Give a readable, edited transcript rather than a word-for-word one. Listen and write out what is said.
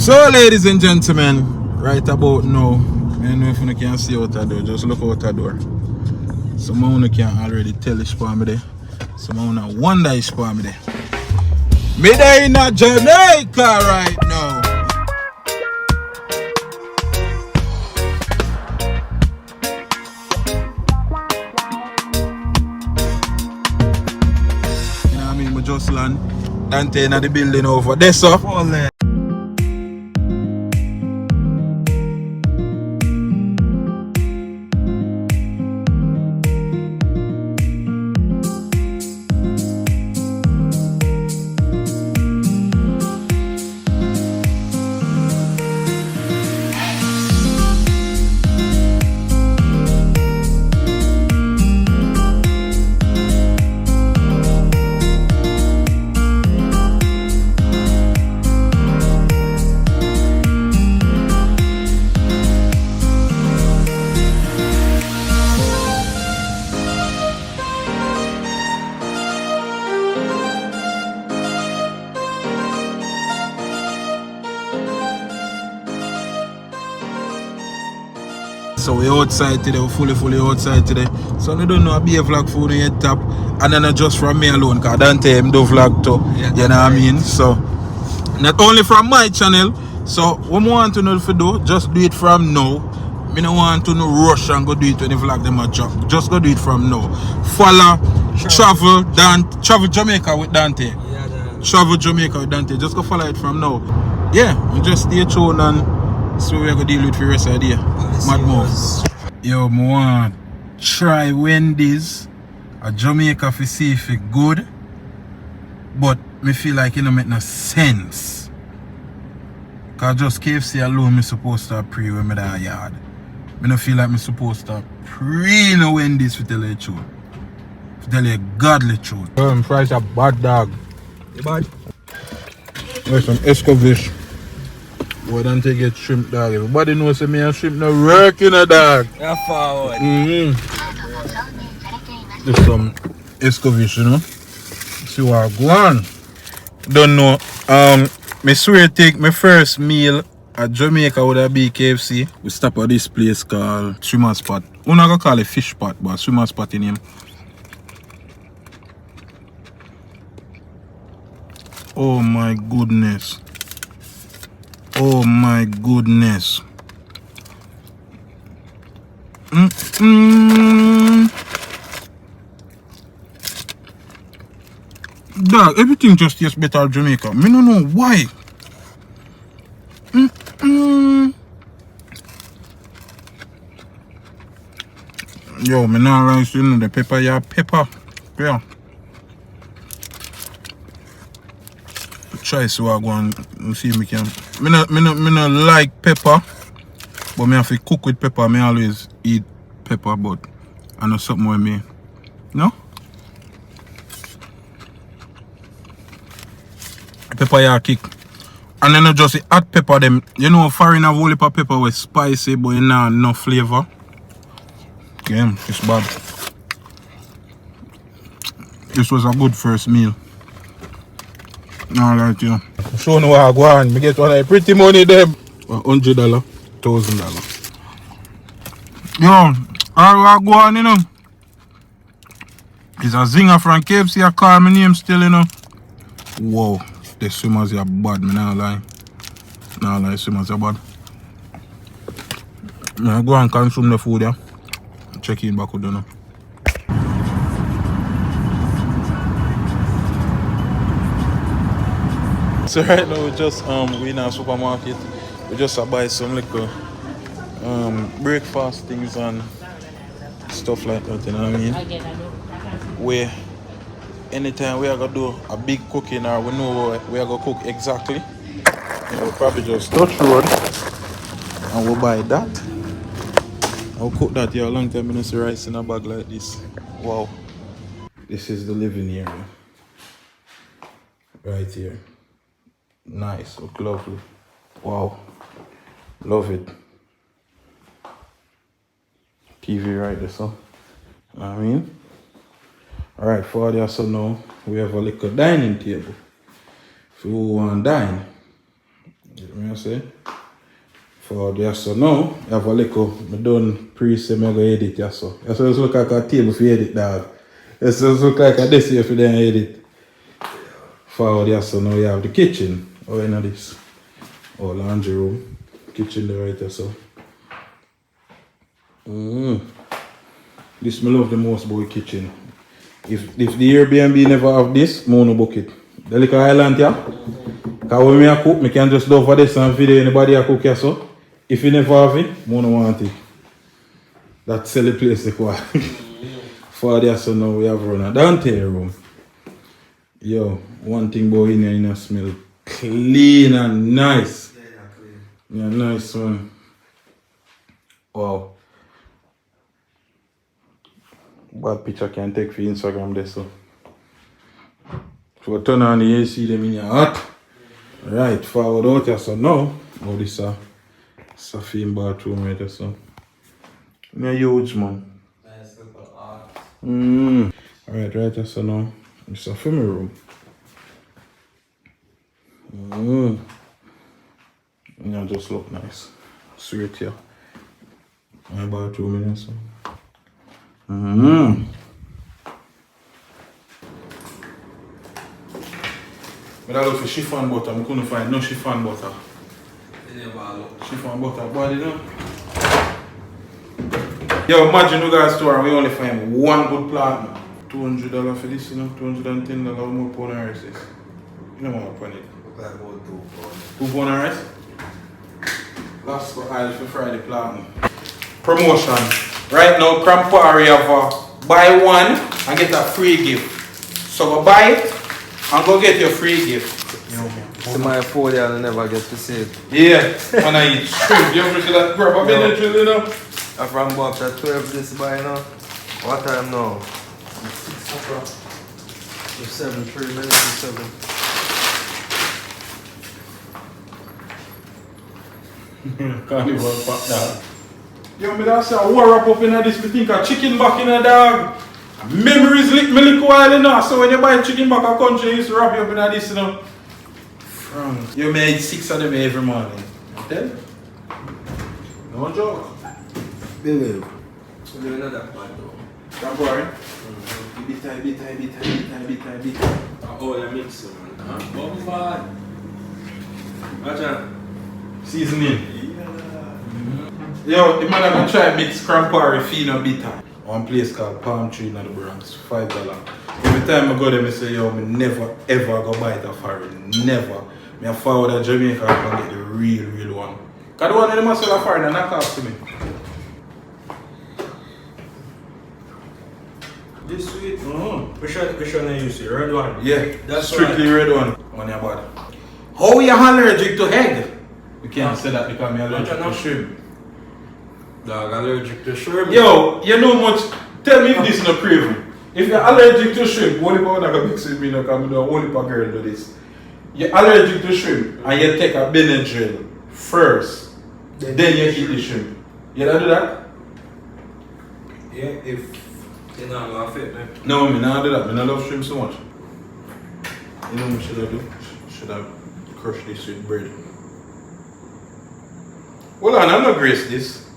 So ladies and gentlemen, right about now, I don't know if you can see out the door, just look out the door. Some of you can already tell it's for me there. Some of you wonder it's for me there. Me there in Jamaica right now. You know what I mean? We just land. Dante in the building over there, so. So we outside today, we fully outside today. So I don't know a beer vlog for you top. And then just from me alone, because Dante him do vlog too. Yeah, you know what I mean? So not only from my channel. So what I want to know if you do, just do it from now. I don't want to no rush and go do it when the vlog them a drop. Just go do it from now. Follow, travel Jamaica with Dante. Yeah, travel Jamaica with Dante. Just go follow it from now. Yeah, and just stay tuned and so we're gonna deal with the rest of the day. Mad moves. Yo, I want try Wendy's at Jamaica to see if it's good. But me feel like it don't make no sense. Cause just KFC alone me supposed to pre when me that yard. Me don't feel like me supposed to pre no Wendy's to tell you the truth. To tell you a godly truth. Fries are bad dog. You bad? There's some escovish. Why don't you get shrimp dog? Everybody knows that me and shrimp no work in a dog. Yeah, forward. There's some escovish, you know. See what I go on. Don't know. Me swear take my first meal at Jamaica with a big KFC. We stop at this place called Swimmer Spot. We're not gonna call it fish spot, but Swimmer Spot in him. Oh my goodness. Oh my goodness. Dog, everything just tastes better at Jamaica. Me don't know why. Yo, me now rice you know the pepper, yeah, pepper. Yeah. Try so I go and see if me can. Me not like pepper, but me have to cook with pepper. Me always eat pepper, but I know something with me. No? Pepper yeah kick. And then I just add pepper them. You know foreign have whole heap of pepper with spicy but you know no flavor. Okay, it's bad. This was a good first meal. Alright, yeah. Show me what I go on. Me get one of the pretty money them. $100, $1,000. Yo, I go on, you know. It's a zinger from KFC. I call my name still, you know. Wow, the swimmers are bad, me not lie. Not lie, swimmers are bad. I go and consume the food, yeah. Check in back with you know. So right now we just we in a supermarket. We just buy some little breakfast things and stuff like that, you know what I mean? Where anytime we are gonna do a big cooking or we know we are gonna cook exactly, we'll probably just touch road and we'll buy that. I'll cook that here a long time. I don't see rice in a bag like this. Wow. This is the living area. Right here. Nice, look lovely. Wow, love it. TV right there, so. I mean, alright, for there, so now we have a little dining table. If you want to dine, You say? For the so now, I have a little, I done pre-say I'm going to edit ya so. You so look like a table for edit dog. You so look like a desk here for them edit. For the so now you have the kitchen. Oh, you know this. Oh, laundry room. Kitchen there right there so. This me love the most boy kitchen. If the Airbnb never have this, I no book it. The little island here. Because when I cook, I can just love for this and video anybody I cook here so. If you never have it, I don't want it. That's the place to go. For the so now we have run a Dante room. Yo, one thing about in here, you smell clean and nice. Yeah, clean. Yeah, nice one. Wow. Bad picture can take for Instagram there so. So turn on the AC them in your hot. Right, forward out here so now. Oh, this is a Safin bathroom right there so. Yeah, huge man. Nice little art. Alright, right there so now. It's a family room. Yeah, just look nice. Sweet here. My bathroom in there so. I look for chiffon butter, I couldn't find no chiffon butter. Chiffon butter, body no. Yo, imagine you guys store and we only find one good plant. $200 for this, you know, $210 more pound of rice. You know what I'm it. Look like about 2 pounds. 2 pound of rice? Last for oil for Friday plant. Promotion. Right now, Crampari have a buy one and get a free gift. So go buy it and go get your free gift. See my phone and I never get to see it. Yeah, and I eat shrimp. You ever see that grab a minute, you know? I'm from about at 12 this by now. What time now? 6 o'clock. 7, 3 minutes to 7. Carnival pack dog. Yo, me that say I war up in this, me think a chicken back in a dog. Memories lick me lick while you know. So when you buy chicken back a country, you used to wrap you up in this, you know. You made 6 of them every morning. Then? No joke. Believe. We'll do another part though. Don't worry. Bit. Oh, you mix it, man. Bombard. Watch out. Seasoning. Yo, the man gonna try mix Crampari Fino Bitter. One place called Palm Tree in the Bronx. $5. Every time I go there, I say, yo, I never ever go buy it a foreign. Never. I forward to Jamaica and get the real one. Because the one in the sell a foreign and knock off to me. This sweet. Which one are you see? Red one? Yeah, That's strictly right. red one. On your body. How are you allergic to egg? We can't say that because I'm allergic to shrimp. Dog, allergic to shrimp. Yo, you know much. Tell me if this is not crazy. If you're allergic to shrimp, only for one mix with me, no, because only for girl do this. You're allergic to shrimp and you take a Benadryl first, then you eat the shrimp. You don't do that? Yeah, if you're not gonna fit me. No, I don't do that. I love shrimp so much. You know what should I do? Should I crush this with bread? Hold on, I'm not grace this.